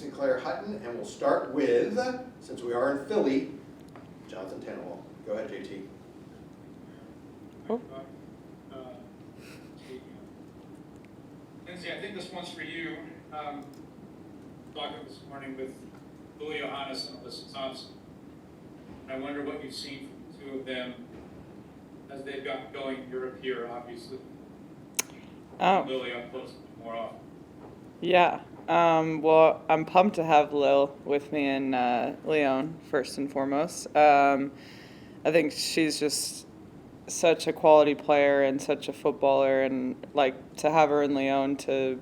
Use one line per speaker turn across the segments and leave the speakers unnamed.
Heaps and Claire Hutton, and we'll start with, since we are in Philly, Jonathan Tannewell. Go ahead, JT.
Oh. Lindsey, I think this one's for you. Talking this morning with Lily Johannes and Alyssa Thompson. I wonder what you've seen from the two of them as they've got going Europe here, obviously.
Oh.
Lily up close more often.
Yeah. Well, I'm pumped to have Lil with me in Lyon, first and foremost. I think she's just such a quality player and such a footballer, and like to have her in Lyon to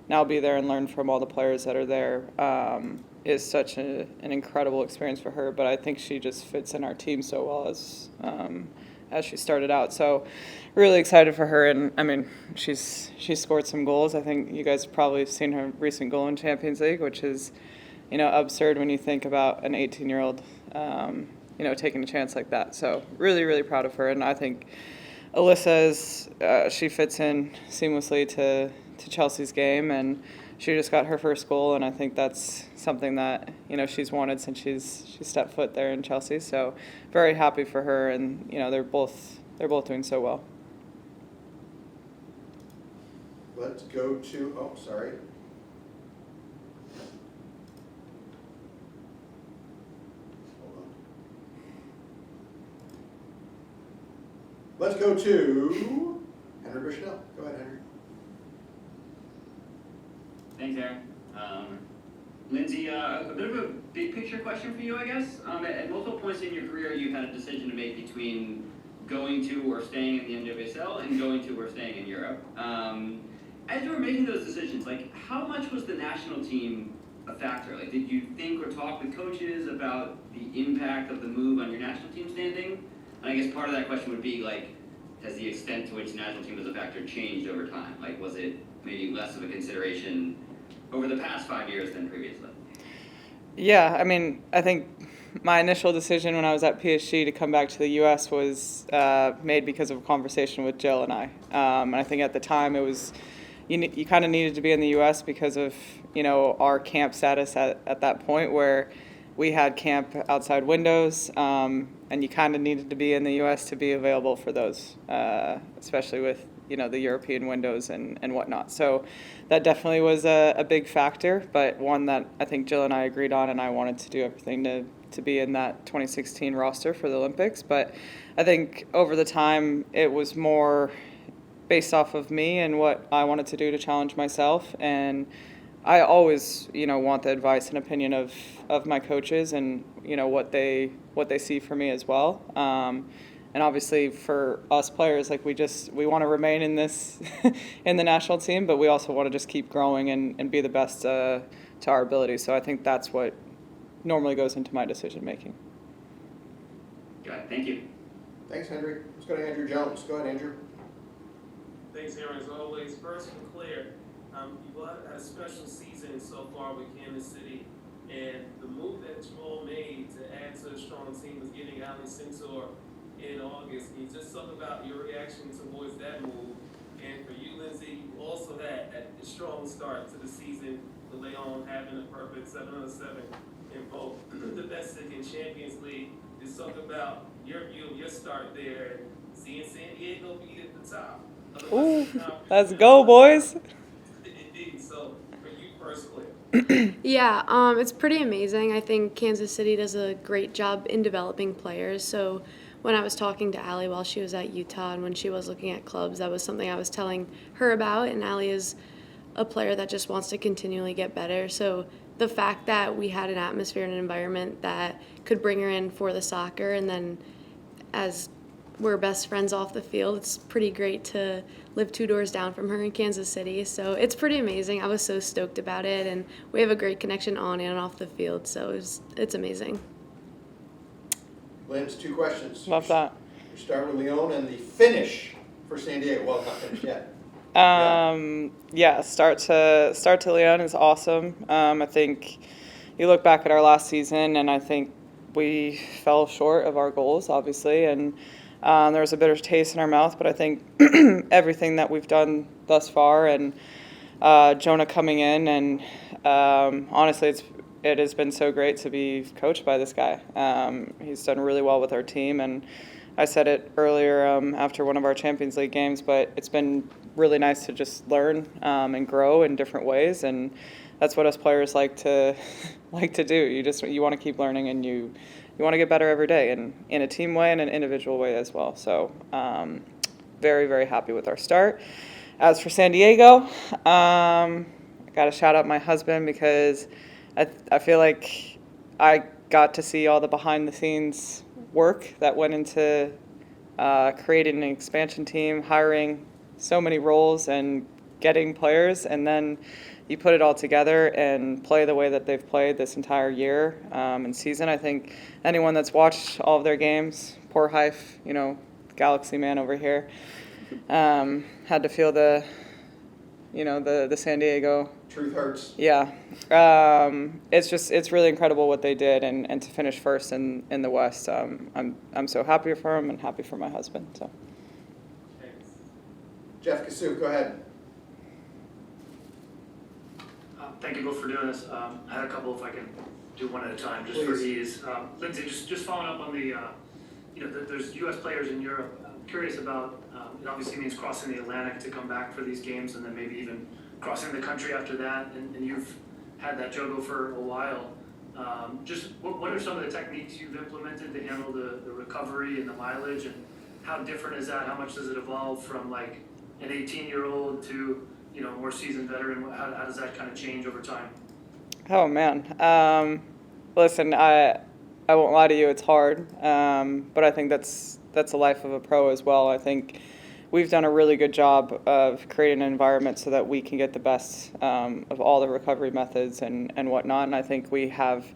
now be there and learn from all the players that are there is such an incredible experience for her. But I think she just fits in our team so well as she started out. So really excited for her, and I mean she's scored some goals. I think you guys probably have seen her recent goal in Champions League, which is absurd when you think about an 18-year-old taking a chance like that. So really, really proud of her, and I think Alyssa she fits in seamlessly to Chelsea's game, and she just got her first goal, and I think that's something that she's wanted since she stepped foot there in Chelsea. So very happy for her, and they're both doing so well.
Let's go to, sorry. Hold on. Let's go to Henry Bushnell. Go ahead, Henry.
Thanks, Aaron. Lindsey, a bit of a big picture question for you, I guess. At multiple points in your career, you've had a decision to make between going to or staying in the NWSL and going to or staying in Europe. As you were making those decisions, how much was the national team a factor? Did you think or talk with coaches about the impact of the move on your national team standing? And I guess part of that question would be, has the extent to which the national team was a factor changed over time? Was it maybe less of a consideration over the past 5 years than previously?
Yeah, I mean, I think my initial decision when I was at PSG to come back to the U.S. was made because of a conversation with Jill and I. And I think at the time it was, you kind of needed to be in the U.S. because of, our camp status at that point where we had camp outside windows, and you kind of needed to be in the U.S. to be available for those, especially with the European windows and whatnot. So that definitely was a big factor, but one that I think Jill and I agreed on, and I wanted to do everything to be in that 2016 roster for the Olympics. But I think over the time it was more based off of me and what I wanted to do to challenge myself, and I always want the advice and opinion of my coaches and what they see for me as well. And obviously for us players, we want to remain in this in the national team, but we also want to just keep growing and be the best to our ability. So I think that's what normally goes into my decision making.
Got it. Thank you.
Thanks, Henry. Let's go to Andrew Jones. Go ahead, Andrew.
Thanks, Aaron, as always. First from Claire, you've had a special season so far with Kansas City, and the move that you all made to add to a strong team was getting Ali Centaur in August. Can you just talk about your reaction towards that move? And for you, Lindsey, you also had a strong start to the season, the Lyon having a perfect 7-7 in both domestic and Champions League. Just talk about your view of your start there and seeing San Diego be at the top.
Ooh, let's go, boys.
Indeed. So for you first, Claire.
Yeah, it's pretty amazing. I think Kansas City does a great job in developing players. So when I was talking to Allie while she was at Utah and when she was looking at clubs, that was something I was telling her about. And Allie is a player that just wants to continually get better. So the fact that we had an atmosphere and an environment that could bring her in for the soccer, and then as we're best friends off the field, it's pretty great to live 2 doors down from her in Kansas City. So it's pretty amazing. I was so stoked about it, and we have a great connection on and off the field, so it's amazing.
Lynn's 2 questions.
Love that.
You start with Lyon and the finish for San Diego. Well, it's not finished yet.
Yeah, start to Lyon is awesome. I think you look back at our last season, and I think we fell short of our goals, obviously, and there was a bitter taste in our mouth. But I think everything that we've done thus far, and Jonah coming in and honestly, it has been so great to be coached by this guy. He's done really well with our team, and I said it earlier after one of our Champions League games, but it's been really nice to just learn and grow in different ways, and that's what us players like to do. You want to keep learning, and you want to get better every day, and in a team way and an individual way as well. So very, very happy with our start. As for San Diego, I got to shout out my husband because I feel like I got to see all the behind-the-scenes work that went into creating an expansion team, hiring so many roles and getting players, and then you put it all together and play the way that they've played this entire year and season. I think anyone that's watched all of their games, poor Hife, Galaxy man over here, had to feel the San Diego.
Truth hurts.
Yeah. It's really incredible what they did, and to finish first in the West. I'm so happy for him and happy for my husband. So.
Thanks.
Jeff Kassouf, go ahead.
Thank you both for doing this. I had a couple, if I can do one at a time, just for ease. Lindsey, just following up on the, there's U.S. players in Europe. I'm curious about, it obviously means crossing the Atlantic to come back for these games, and then maybe even crossing the country after that, and you've had that juggle for a while. Just what are some of the techniques you've implemented to handle the recovery and the mileage, and how different is that? How much does it evolve from like an 18-year-old to more seasoned veteran? How does that kind of change over time?
Oh man, listen, I won't lie to you, it's hard, but I think that's the life of a pro as well. I think we've done a really good job of creating an environment so that we can get the best of all the recovery methods and whatnot, and I think we have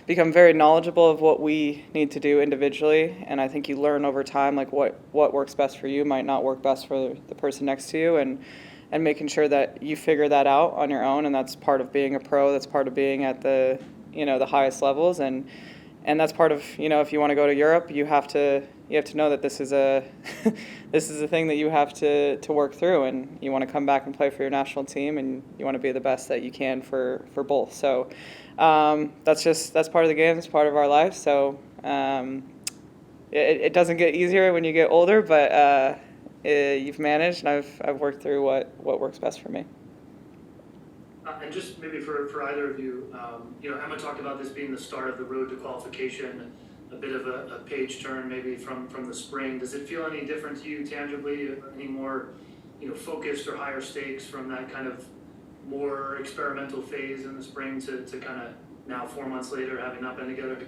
become very knowledgeable of what we need to do individually, and I think you learn over time like what works best for you might not work best for the person next to you, and making sure that you figure that out on your own, and that's part of being a pro. That's part of being at the the highest levels, and that's part of if you want to go to Europe, you have to know that this is a thing that you have to work through, and you want to come back and play for your national team, and you want to be the best that you can for both. So that's part of the game. It's part of our life. So it doesn't get easier when you get older, but you've managed, and I've worked through what works best for me.
And just maybe for either of you, Emma talked about this being the start of the road to qualification, a bit of a page turn maybe from the spring. Does it feel any different to you tangibly, any more focused or higher stakes from that kind of more experimental phase in the spring to kind of now 4 months later having not been together?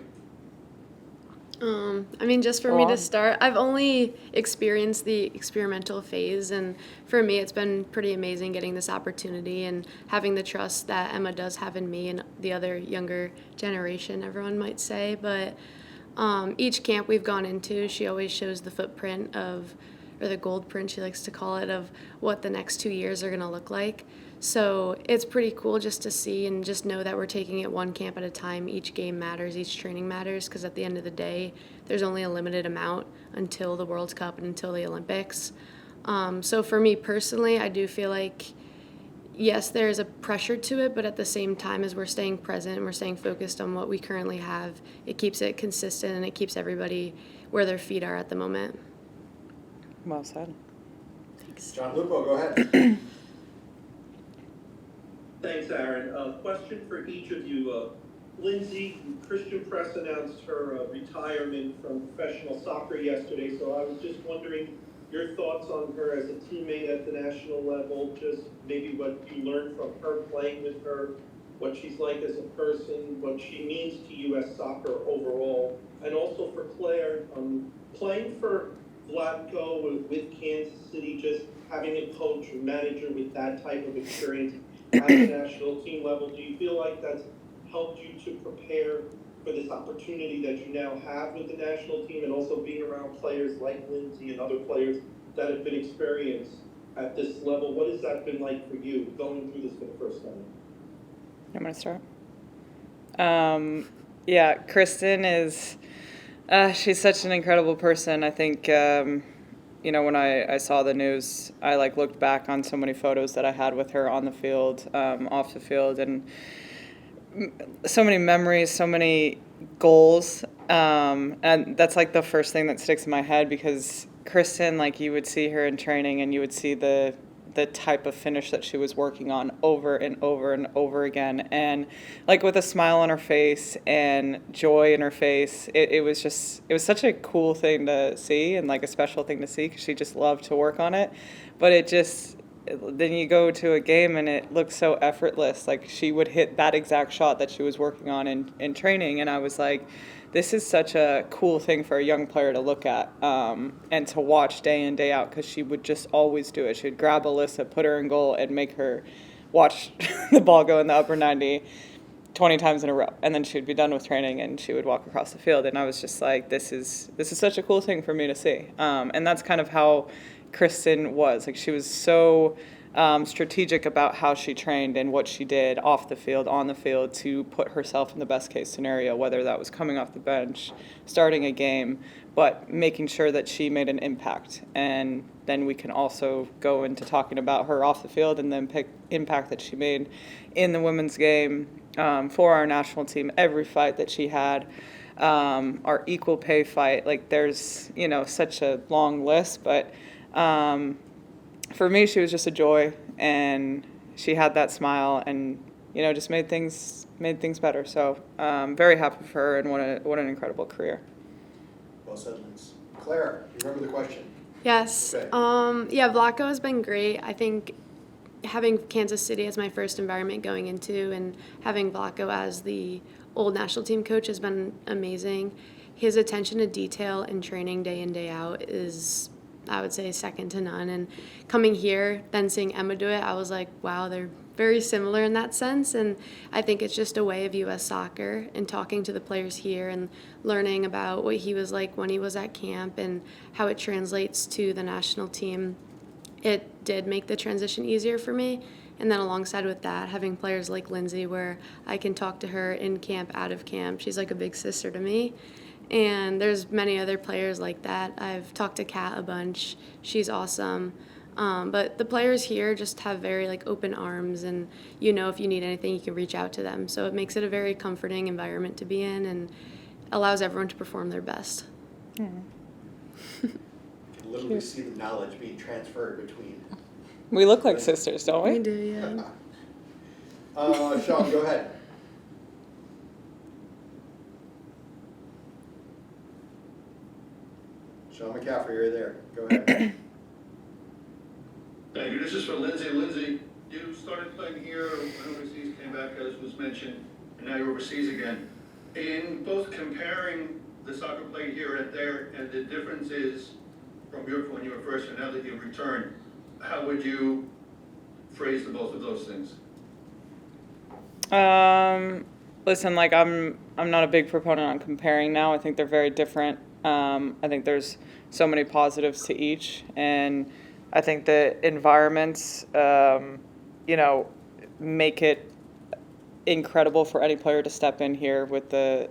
Just for me to start, I've only experienced the experimental phase, and for me it's been pretty amazing getting this opportunity and having the trust that Emma does have in me and the other younger generation, everyone might say. But each camp we've gone into, she always shows the footprint or the gold print, she likes to call it, of what the next 2 years are going to look like. So it's pretty cool just to see and just know that we're taking it one camp at a time. Each game matters, each training matters, because at the end of the day, there's only a limited amount until the World Cup and until the Olympics. So for me personally, I do feel like, yes, there's a pressure to it, but at the same time, as we're staying present and we're staying focused on what we currently have, it keeps it consistent and it keeps everybody where their feet are at the moment.
Well said.
Thanks.
John Lupo, go ahead.
Thanks, Aaron. Question for each of you. Lindsey, Christian Press announced her retirement from professional soccer yesterday, so I was just wondering your thoughts on her as a teammate at the national level, just maybe what you learned from her playing with her, what she's like as a person, what she means to U.S. soccer overall, and also for Claire, playing for Vlatko with Kansas City, just having a coach or manager with that type of experience at the national team level, do you feel like that's helped you to prepare for this opportunity that you now have with the national team, and also being around players like Lindsey and other players that have been experienced at this level? What has that been like for you, going through this for the first time?
I'm going to start. Kristen is, she's such an incredible person. I think, when I saw the news, I looked back on so many photos that I had with her on the field, off the field, and so many memories, so many goals, and that's like the first thing that sticks in my head, because Kristen, like, you would see her in training and you would see the type of finish that she was working on over and over and over again, and like with a smile on her face and joy in her face. It was such a cool thing to see, and like a special thing to see, because she just loved to work on it. But then you go to a game and it looks so effortless. Like, she would hit that exact shot that she was working on in training, and I was like, this is such a cool thing for a young player to look at, and to watch day in, day out, because she would just always do it. She'd grab Alyssa, put her in goal, and make her watch the ball go in the upper 90 20 times in a row. And then she'd be done with training and she would walk across the field. And I was just like, this is such a cool thing for me to see. And that's kind of how Kristen was. Like, she was so strategic about how she trained and what she did off the field, on the field, to put herself in the best case scenario, whether that was coming off the bench, starting a game, but making sure that she made an impact. And then we can also go into talking about her off the field, and then pick impact that she made in the women's game, for our national team, every fight that she had, our equal pay fight. Like, there's, such a long list, but for me, she was just a joy, and she had that smile, and just made things better. So very happy for her, and what an incredible career.
Well said, Linz. Claire, you remember the question?
Yes.
Okay.
Yeah, Vlaco has been great. I think having Kansas City as my first environment going into, and having Vlaco as the old national team coach, has been amazing. His attention to detail in training day in, day out is, I would say, second to none. And coming here, then seeing Emma do it, I was like, wow, they're very similar in that sense. And I think it's just a way of U.S. soccer, and talking to the players here and learning about what he was like when he was at camp and how it translates to the national team. It did make the transition easier for me. And then alongside with that, having players like Lindsey, where I can talk to her in camp, out of camp. She's like a big sister to me. And there's many other players like that. I've talked to Kat a bunch. She's awesome. But the players here just have very open arms, and if you need anything, you can reach out to them. So it makes it a very comforting environment to be in, and allows everyone to perform their best.
Mm.
You can literally see the knowledge being transferred between.
We look like sisters, don't we?
We do, yeah.
Sean, go ahead. Sean McCaffrey, you're there. Go ahead.
Thank you. This is for Lindsey. Lindsey, you started playing here when overseas, came back, as was mentioned, and now you're overseas again. In both comparing the soccer play here and there, and the differences from when you were first and now that you've returned, how would you phrase the both of those things?
Listen, I'm not a big proponent on comparing now. I think they're very different. I think there's so many positives to each, and I think the environments, make it incredible for any player to step in here with the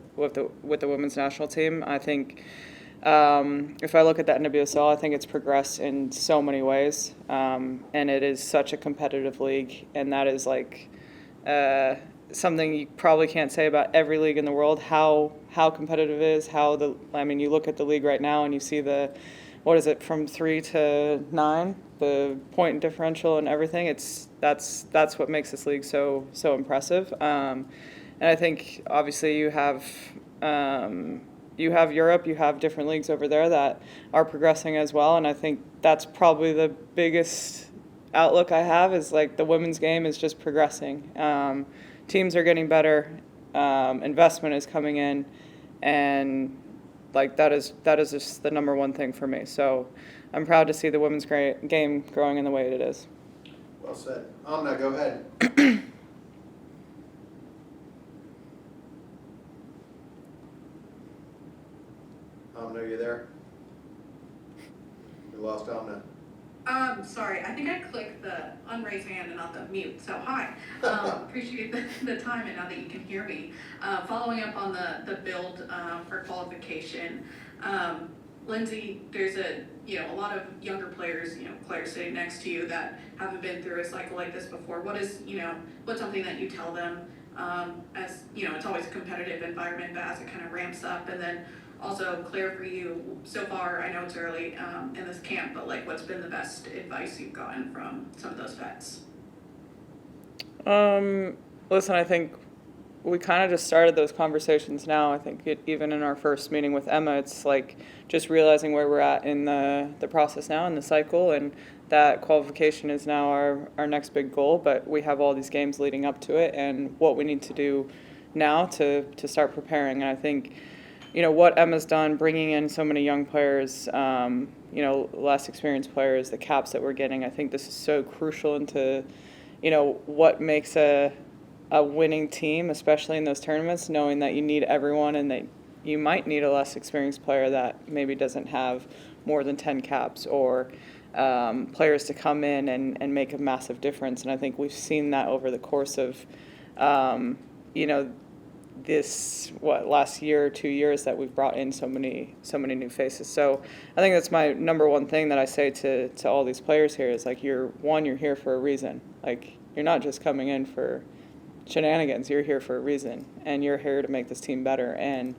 women's national team. I think if I look at the NWSL, I think it's progressed in so many ways, and it is such a competitive league, and that is something you probably can't say about every league in the world, how competitive it is, you look at the league right now and you see from 3 to 9, the point differential and everything. That's what makes this league so impressive. And I think obviously you have Europe, you have different leagues over there that are progressing as well, and I think that's probably the biggest outlook I have, is the women's game is just progressing. Teams are getting better, investment is coming in, and that is just the number one thing for me. So I'm proud to see the women's game growing in the way it is.
Well said. Amna, go ahead. Amna, are you there? We lost Amna.
Sorry, I think I clicked the unraised hand and not the mute, so hi. Appreciate the time, and now that you can hear me. Following up on the build for qualification, Lindsey, there's a lot of younger players, Claire sitting next to you, that haven't been through a cycle like this before. What's something that you tell them as, you know, it's always a competitive environment, but as it kind of ramps up. And then also, Claire, for you, so far, I know it's early in this camp, but like, what's been the best advice you've gotten from some of those vets?
Listen, I think we kind of just started those conversations now. I think even in our first meeting with Emma, it's like just realizing where we're at in the process now, in the cycle, and that qualification is now our next big goal, but we have all these games leading up to it and what we need to do now to start preparing. And I think, you know, what Emma's done, bringing in so many young players, you know, less experienced players, the caps that we're getting, I think this is so crucial into, you know, what makes a winning team, especially in those tournaments, knowing that you need everyone and that you might need a less experienced player that maybe doesn't have more than 10 caps, or players to come in and make a massive difference. And I think we've seen that over the course of, you know, this last year or 2 years that we've brought in so many new faces. So I think that's my number one thing that I say to all these players here is like, you're here for a reason. Like, you're not just coming in for shenanigans. You're here for a reason, and you're here to make this team better and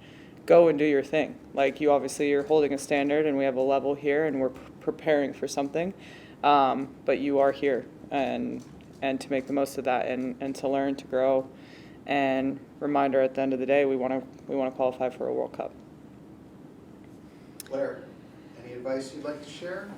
go and do your thing. Like, you're holding a standard, and we have a level here, and we're preparing for something, but you are here and to make the most of that and to learn, to grow, and reminder at the end of the day, we want to qualify for a World Cup.
Claire, any advice you'd like to share?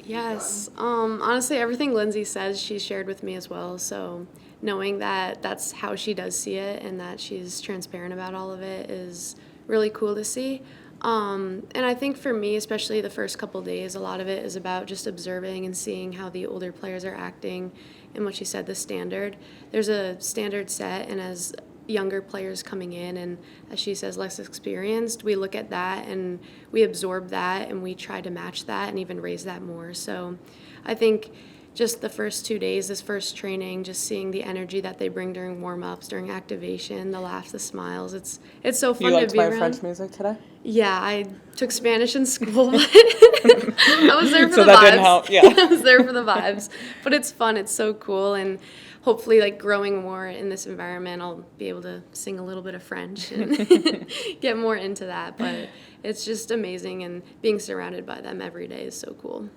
Yes. Honestly, everything Lindsey says, she's shared with me as well. So knowing that that's how she does see it and that she's transparent about all of it is really cool to see. And I think for me, especially the first couple days, a lot of it is about just observing and seeing how the older players are acting and what she said, the standard. There's a standard set, and as younger players coming in and, as she says, less experienced, we look at that and we absorb that and we try to match that and even raise that more. So I think just the first 2 days, this first training, just seeing the energy that they bring during warm-ups, during activation, the laughs, the smiles, it's so fun to be around.
You liked my French music today?
Yeah, I took Spanish in school, but I was there for
so
the
that
vibes.
Didn't help. Yeah.
I was there for the vibes. But it's fun, it's so cool, and hopefully, like, growing more in this environment, I'll be able to sing a little bit of French and get more into that. But it's just amazing, and being surrounded by them every day is so cool.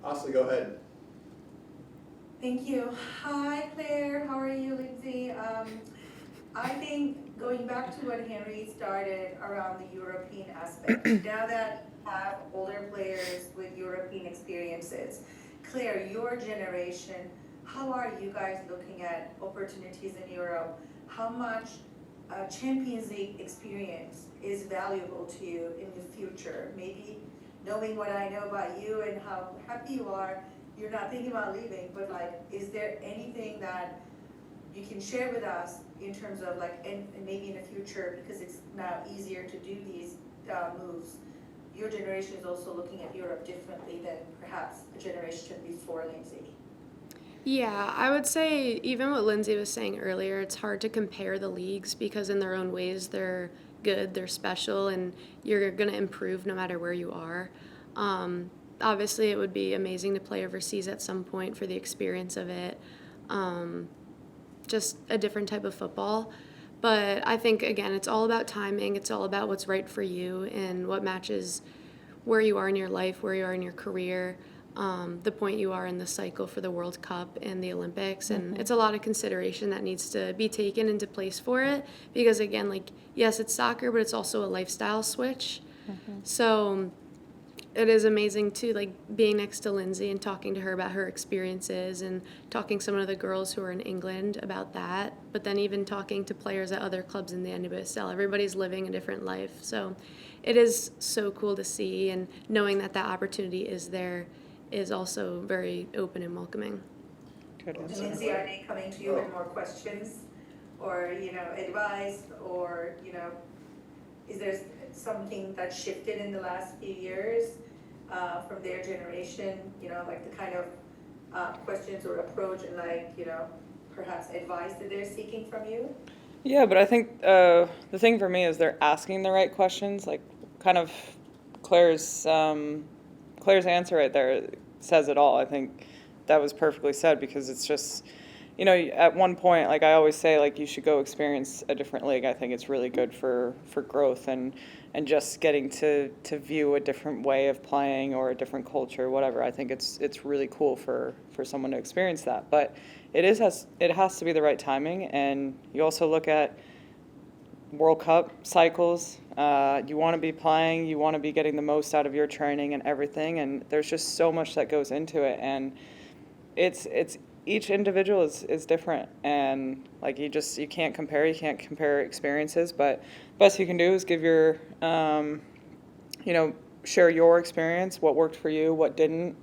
Asli, go ahead.
Thank you. Hi, Claire. How are you, Lindsey? I think going back to what Henry started around the European aspect, now that you have older players with European experiences, Claire, your generation, how are you guys looking at opportunities in Europe? How much Champions League experience is valuable to you in the future? Maybe knowing what I know about you and how happy you are, you're not thinking about leaving, but like, is there anything that you can share with us in terms of like, and maybe in the future, because it's now easier to do these moves, your generation is also looking at Europe differently than perhaps a generation before Lindsey?
Yeah, I would say even what Lindsey was saying earlier, it's hard to compare the leagues because in their own ways they're good, they're special, and you're going to improve no matter where you are. Obviously, it would be amazing to play overseas at some point for the experience of it, just a different type of football. But I think, again, it's all about timing. It's all about what's right for you and what matches where you are in your life, where you are in your career, the point you are in the cycle for the World Cup and the Olympics. And it's a lot of consideration that needs to be taken into place for it because, again, like, yes, it's soccer, but it's also a lifestyle switch. So it is amazing too, like being next to Lindsey and talking to her about her experiences and talking to some of the girls who are in England about that, but then even talking to players at other clubs in the NWSL. Everybody's living a different life. So it is so cool to see, and knowing that that opportunity is there is also very open and welcoming.
Good answer.
Lindsey, are they coming to you with more questions or, advice or, is there something that shifted in the last few years from their generation, like the kind of questions or approach and perhaps advice that they're seeking from you?
Yeah, but I think the thing for me is they're asking the right questions. Like, kind of Claire's answer right there says it all. I think that was perfectly said because it's just, at one point, like I always say, like you should go experience a different league. I think it's really good for growth and just getting to view a different way of playing or a different culture, whatever. I think it's really cool for someone to experience that. But it has to be the right timing, and you also look at World Cup cycles. You want to be playing, you want to be getting the most out of your training and everything, and there's just so much that goes into it, and it's each individual is different, and like you can't compare experiences, but best you can do is give your share your experience, what worked for you, what didn't,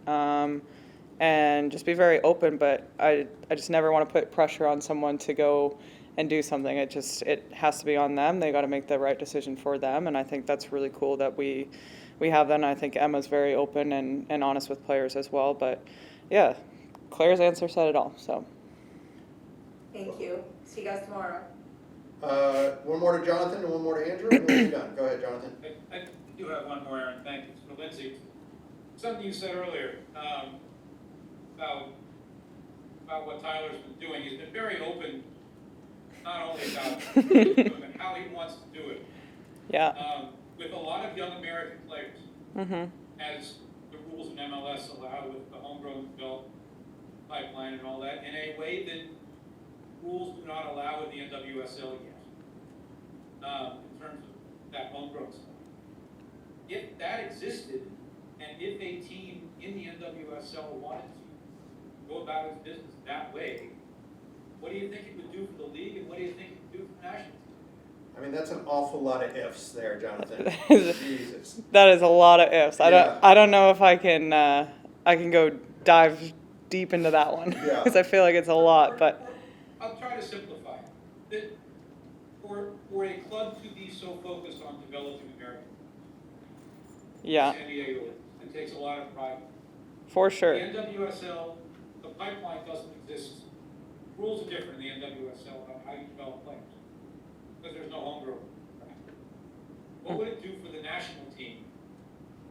and just be very open. But I just never want to put pressure on someone to go and do something. It has to be on them. They got to make the right decision for them, and I think that's really cool that we have that. And I think Emma's very open and honest with players as well. But yeah, Claire's answer said it all. So
Thank you. See you guys tomorrow.
One more to Jonathan and one more to Andrew, and we'll be done. Go ahead, Jonathan.
I do have one more, Aaron. Thank you. For Lindsey, something you said earlier about what Tyler's been doing. He's been very open, not only about but how he wants to do it.
yeah.
With a lot of young American players,
Mhm.
as the rules in MLS allow with the homegrown development pipeline and all that, in a way that rules do not allow in the NWSL yet, in terms of that homegrown stuff. If that existed, and if a team in the NWSL wanted to go about its business that way, what do you think it would do for the league, and what do you think it would do for the national team?
I mean, that's an awful lot of ifs there, Jonathan. Jesus.
That is a lot of ifs.
Yeah.
I don't know if I can go dive deep into that one
Yeah.
because I feel like it's a lot. But
I'll try to simplify it. That for a club to be so focused on developing American,
yeah,
San Diego, it takes a lot of pride.
for
The
sure.
NWSL, the pipeline doesn't exist. Rules are different in the NWSL about how you develop players, because there's no homegrown. What would it do for the national team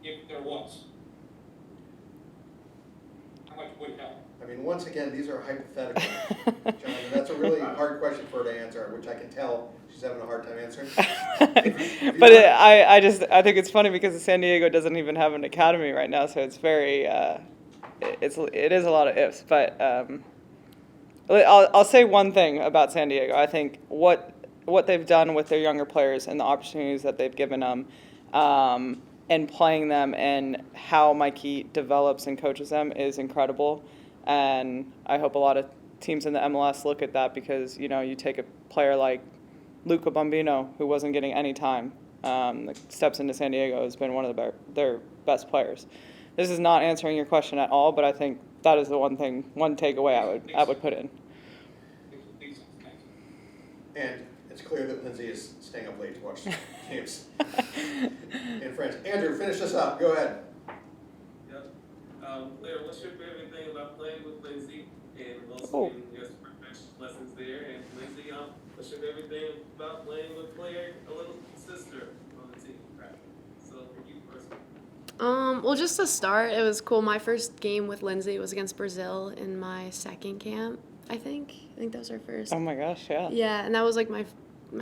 if there was? How much would it help?
I mean, once again, these are hypothetical, Jonathan. That's a really hard question for her to answer, which I can tell she's having a hard time answering.
But I think it's funny because San Diego doesn't even have an academy right now, so it's very it is a lot of ifs. But I'll say one thing about San Diego. I think what they've done with their younger players and the opportunities that they've given them, and playing them, and how Mikey develops and coaches them is incredible. And I hope a lot of teams in the MLS look at that, because you take a player like Luca Bambino, who wasn't getting any time, that steps into San Diego, has been one of their best players. This is not answering your question at all, but I think that is the one takeaway I would put in.
And it's clear that Lindsey is staying up late to watch games in France. Andrew, finish this up. Go ahead.
Yep. Claire, what's your favorite thing about playing with Lindsey, and also getting your professional lessons there? And Lindsey, what's your favorite thing about playing with Claire, a little sister on the team? Right. So for you first.
Well, just to start, it was cool. My first game with Lindsay was against Brazil in my second camp, I think. I think that was our first.
Oh my gosh, yeah.
Yeah, and that was like my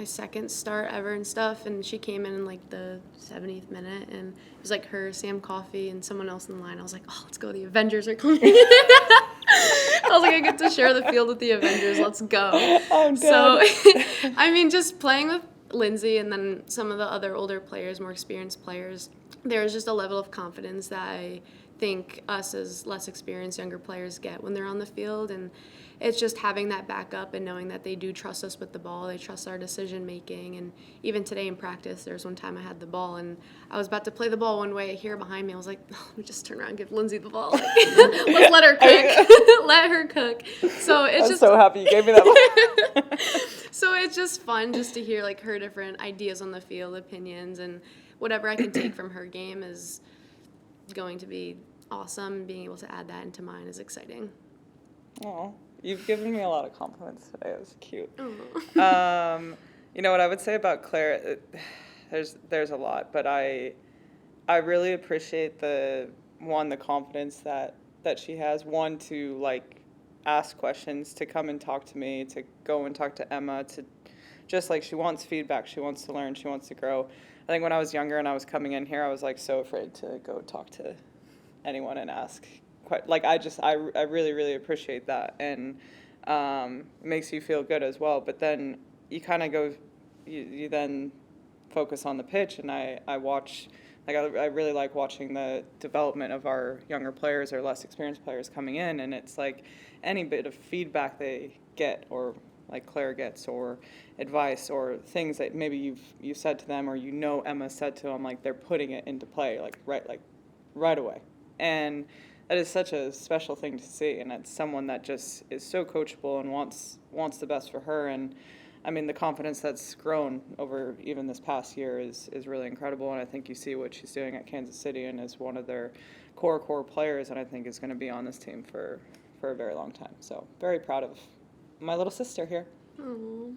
second start ever and stuff, and she came in like the 70th minute, and it was like her, Sam Coffey, and someone else in the line. I was like, oh, let's go, the Avengers are coming. I was like, I get to share the field with the Avengers, let's go.
I'm
So,
dead.
I mean, just playing with Lindsay and then some of the other older players, more experienced players, there's just a level of confidence that I think us as less experienced younger players get when they're on the field, and it's just having that backup and knowing that they do trust us with the ball, they trust our decision making. And even today in practice, there was one time I had the ball and I was about to play the ball one way. Here behind me, I was like, oh, let me just turn around and give Lindsay the ball. Let's let her cook. Let her cook. So it's
I'm so happy you gave me that ball.
So it's just fun just to hear like her different ideas on the field, opinions, and whatever I can take from her game is going to be awesome. Being able to add that into mine is exciting.
Oh, you've given me a lot of compliments today. It was cute.
Oh.
You know what I would say about Claire? There's a lot, but I really appreciate the confidence that she has. One, to like ask questions, to come and talk to me, to go and talk to Emma, to just like she wants feedback, she wants to learn, she wants to grow. I think when I was younger and I was coming in here, I was like so afraid to go talk to anyone and ask. I really, really appreciate that, and it makes you feel good as well. But then you kind of go, you then focus on the pitch, and I watch, like I really like watching the development of our younger players or less experienced players coming in, and it's like any bit of feedback they get, or like Claire gets, or advice, or things that maybe you said to them, or Emma said to them, like they're putting it into play right away. And that is such a special thing to see, and it's someone that just is so coachable and wants the best for her. And I mean, the confidence that's grown over even this past year is really incredible, and I think you see what she's doing at Kansas City and is one of their core players, and I think is going to be on this team for a very long time. So very proud of my little sister here.
Aww.